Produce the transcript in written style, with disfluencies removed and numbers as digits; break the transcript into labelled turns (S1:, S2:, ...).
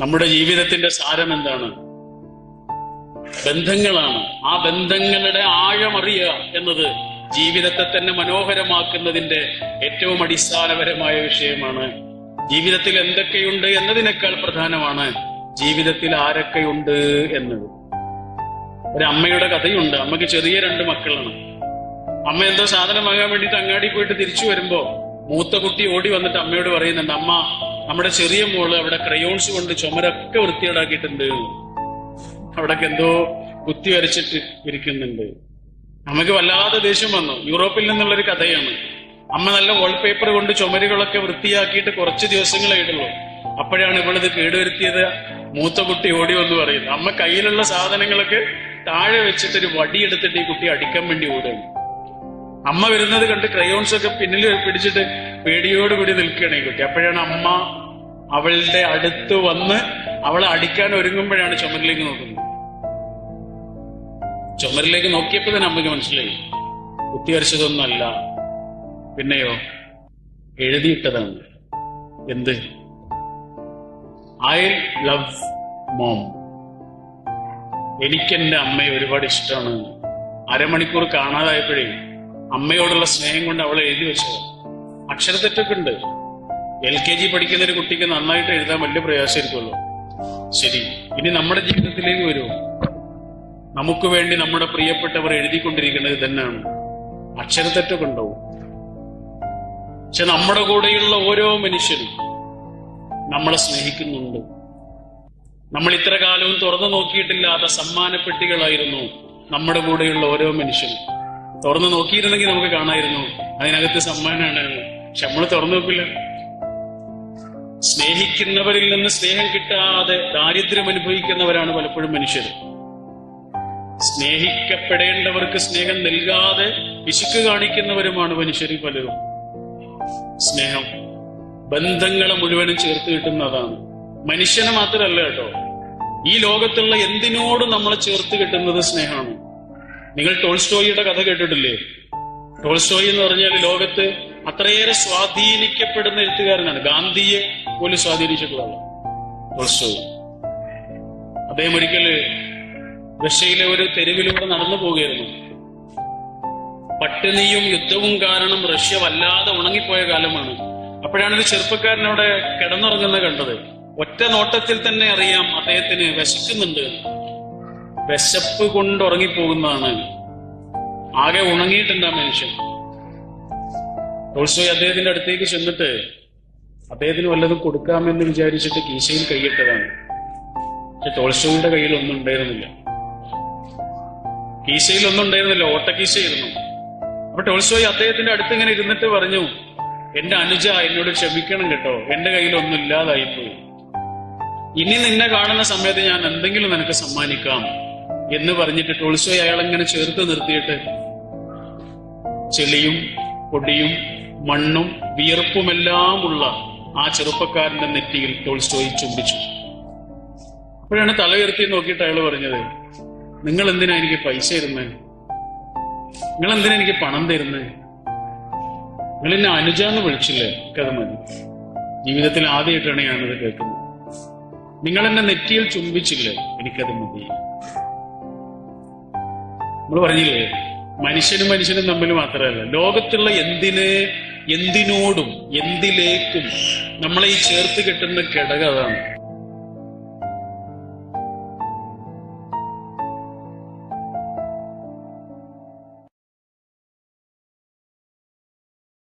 S1: നമ്മുടെ ജീവിതത്തിന്റെ സാരം എന്താണ്? ബന്ധങ്ങളാണ്. ആ ബന്ധങ്ങളുടെ ആഴമറിയുക എന്നത് ജീവിതത്തെ തന്നെ മനോഹരമാക്കുന്നതിന്റെ ഏറ്റവും അടിസ്ഥാനപരമായ വിഷയമാണ്. ജീവിതത്തിൽ എന്തൊക്കെയുണ്ട് എന്നതിനേക്കാൾ പ്രധാനമാണ് ജീവിതത്തിൽ ആരൊക്കെയുണ്ട് എന്നത്. ഒരമ്മയുടെ കഥയുണ്ട്. അമ്മയ്ക്ക് ചെറിയ 2 മക്കളാണ്. അമ്മ എന്തോ സാധനം വാങ്ങാൻ വേണ്ടിയിട്ട് അങ്ങാടി പോയിട്ട് തിരിച്ചു വരുമ്പോ മൂത്ത കുട്ടി ഓടി വന്നിട്ട് അമ്മയോട് പറയുന്നുണ്ട്, അമ്മ, നമ്മുടെ ചെറിയ മോള് അവിടെ ക്രയോൺസ് കൊണ്ട് ചുമരൊക്കെ വൃത്തിയേടാക്കിയിട്ടുണ്ട്, അവിടൊക്കെ എന്തോ കുത്തി വരച്ചിട്ട് ഇരിക്കുന്നുണ്ട്. അമ്മയ്ക്ക് വല്ലാതെ ദേഷ്യം വന്നു. യൂറോപ്പിൽ നിന്നുള്ളൊരു കഥയാണ്. അമ്മ നല്ല വാൾപേപ്പർ കൊണ്ട് ചുമരുകളൊക്കെ വൃത്തിയാക്കിയിട്ട് കുറച്ച് ദിവസങ്ങളായിട്ടുള്ളൂ. അപ്പോഴാണ് ഇവളിത് കേടുവരുത്തിയത്. മൂത്ത കുട്ടി ഓടി വന്ന് പറയുന്നു. അമ്മ കയ്യിലുള്ള സാധനങ്ങളൊക്കെ താഴെ വെച്ചിട്ടൊരു വടിയെടുത്തിട്ട് ഈ കുട്ടി അടിക്കാൻ വേണ്ടി ഓടുകയാണ്. അമ്മ വരുന്നത് കണ്ട് ക്രയോൺസ് ഒക്കെ പിന്നിൽ പിടിച്ചിട്ട് പേടിയോടുകൂടി നിൽക്കുകയാണ് ഈ കുട്ടി. അപ്പോഴാണ് അമ്മ അവളുടെ അടുത്ത് വന്ന് അവളെ അടിക്കാൻ ഒരുങ്ങുമ്പോഴാണ് ചുമരിലേക്ക് നോക്കുന്നത്. ചുമരിലേക്ക് നോക്കിയപ്പോ തന്നെ അമ്മയ്ക്ക് മനസ്സിലായി കുത്തി വരച്ചതൊന്നുമല്ല, പിന്നെയോ എഴുതിയിട്ടതാണ്. എന്ത്? I love mom. എനിക്കെന്റെ അമ്മയെ ഒരുപാട് ഇഷ്ടമാണ്. അരമണിക്കൂർ കാണാതായപ്പോഴേ അമ്മയോടുള്ള സ്നേഹം കൊണ്ട് അവളെ എഴുതി വെച്ചത്. അക്ഷരത്തെറ്റൊക്കെ ഉണ്ട്. LKG പഠിക്കുന്ന ഒരു കുട്ടിക്ക് നന്നായിട്ട് എഴുതാൻ വലിയ പ്രയാസമായിരിക്കുമല്ലോ. ശരി, ഇനി നമ്മുടെ ജീവിതത്തിലേക്ക് വരൂ. നമുക്ക് വേണ്ടി നമ്മുടെ പ്രിയപ്പെട്ടവർ എഴുതിക്കൊണ്ടിരിക്കുന്നത് തന്നെയാണ്. അക്ഷരത്തെറ്റൊക്കെ ഉണ്ടാവും. പക്ഷെ നമ്മുടെ കൂടെയുള്ള ഓരോ മനുഷ്യരും നമ്മളെ സ്നേഹിക്കുന്നുണ്ട്. നമ്മൾ ഇത്ര കാലവും തുറന്നു നോക്കിയിട്ടില്ലാത്ത സമ്മാനപ്പെട്ടികളായിരുന്നു നമ്മുടെ കൂടെയുള്ള ഓരോ മനുഷ്യരും. തുറന്നു നോക്കിയിരുന്നെങ്കിൽ നമുക്ക് കാണായിരുന്നു അതിനകത്ത് സമ്മാനമാണ്. പക്ഷെ നമ്മൾ തുറന്നു നോക്കില്ല. സ്നേഹിക്കുന്നവരിൽ നിന്ന് സ്നേഹം കിട്ടാതെ ദാരിദ്ര്യം അനുഭവിക്കുന്നവരാണ് പലപ്പോഴും മനുഷ്യർ. സ്നേഹിക്കപ്പെടേണ്ടവർക്ക് സ്നേഹം നൽകാതെ പിശുക്ക് കാണിക്കുന്നവരുമാണ് മനുഷ്യരിൽ പലരും. സ്നേഹം ബന്ധങ്ങളെ മുഴുവനും ചേർത്ത് കിട്ടുന്നതാണ്. മനുഷ്യനെ മാത്രമല്ല കേട്ടോ, ഈ ലോകത്തുള്ള എന്തിനോടും നമ്മളെ ചേർത്ത് കിട്ടുന്നത് സ്നേഹമാണ്. നിങ്ങൾ ടോൾസ്റ്റോയിയുടെ കഥ കേട്ടിട്ടില്ലേ? ടോൾസ്റ്റോയി എന്ന് പറഞ്ഞാൽ ലോകത്ത് അത്രയേറെ സ്വാധീനിക്കപ്പെടുന്ന എഴുത്തുകാരനാണ്. ഗാന്ധിയെ പോലും സ്വാധീനിച്ചിട്ടുള്ളതാണ് ടോൾസ്റ്റോയി. അദ്ദേഹം ഒരിക്കൽ റഷ്യയിലെ ഒരു തെരുവിലൂടെ നടന്നു പോവുകയായിരുന്നു. പട്ടിണിയും യുദ്ധവും കാരണം റഷ്യ വല്ലാതെ ഉണങ്ങിപ്പോയ കാലമാണ്. അപ്പോഴാണ് ഒരു ചെറുപ്പക്കാരൻ അവിടെ കിടന്നുറങ്ങുന്നത് കണ്ടത്. ഒറ്റ നോട്ടത്തിൽ തന്നെ അറിയാം അദ്ദേഹത്തിന് വിശക്കുന്നുണ്ട്. വിശപ്പ് കൊണ്ട് ഉറങ്ങിപ്പോകുന്നതാണ്. ആകെ ഉണങ്ങിയിട്ടുണ്ട് ആ മനുഷ്യൻ. ടോൾസ്റ്റോയ് അദ്ദേഹത്തിന്റെ അടുത്തേക്ക് ചെന്നിട്ട് അദ്ദേഹത്തിന് വല്ലതും കൊടുക്കാമെന്ന് വിചാരിച്ചിട്ട് കീശയിൽ കൈയിട്ടതാണ്. പക്ഷെ ടോൾസ്റ്റോയുടെ കയ്യിൽ ഒന്നും ഉണ്ടായിരുന്നില്ല. കീശയിൽ ഒന്നും ഉണ്ടായിരുന്നില്ല, ഓട്ടക്കീശയായിരുന്നു. അപ്പൊ ടോൾസ്റ്റോയ് അദ്ദേഹത്തിന്റെ അടുത്ത് ഇങ്ങനെ ഇരുന്നിട്ട് പറഞ്ഞു, എന്റെ അനുജ, എന്നോട് ക്ഷമിക്കണം കേട്ടോ, എന്റെ കയ്യിൽ ഒന്നും ഇല്ലാതായിപ്പോയി. ഇനി നിന്നെ കാണുന്ന സമയത്ത് ഞാൻ എന്തെങ്കിലും നിനക്ക് സമ്മാനിക്കാം എന്ന് പറഞ്ഞിട്ട് ടോൾസ്റ്റോയ് അയാളെങ്ങനെ ചേർത്ത് നിർത്തിയിട്ട് ചെളിയും പൊടിയും മണ്ണും വിയർപ്പുമെല്ലാമുള്ള ആ ചെറുപ്പക്കാരന്റെ നെറ്റിയിൽ ടോൾസ്റ്റോയ് ചുംബിച്ചു. അപ്പോഴാണ് തല ഉയർത്തി നോക്കിയിട്ട് അയാൾ പറഞ്ഞത്, നിങ്ങൾ എന്തിനാ എനിക്ക് പൈസ തരുന്നത്? നിങ്ങൾ എന്തിനാ എനിക്ക് പണം തരുന്നത്? നിങ്ങൾ എന്നെ അനുജ എന്ന് വിളിച്ചില്ലേ? എനിക്കത് മതി. ജീവിതത്തിൽ ആദ്യമായിട്ടാണ് ഞാനത് കേൾക്കുന്നത്. നിങ്ങൾ എന്നെ നെറ്റിയിൽ ചുംബിച്ചില്ലേ? എനിക്കത് മതി. നമ്മൾ പറഞ്ഞില്ലേ, മനുഷ്യനും മനുഷ്യനും തമ്മിൽ മാത്രമല്ല, ലോകത്തുള്ള എന്തിനോടും എന്തിലേക്കും നമ്മളെ ഈ ചേർത്ത് കെട്ടുന്ന ഘടകം അതാണ്.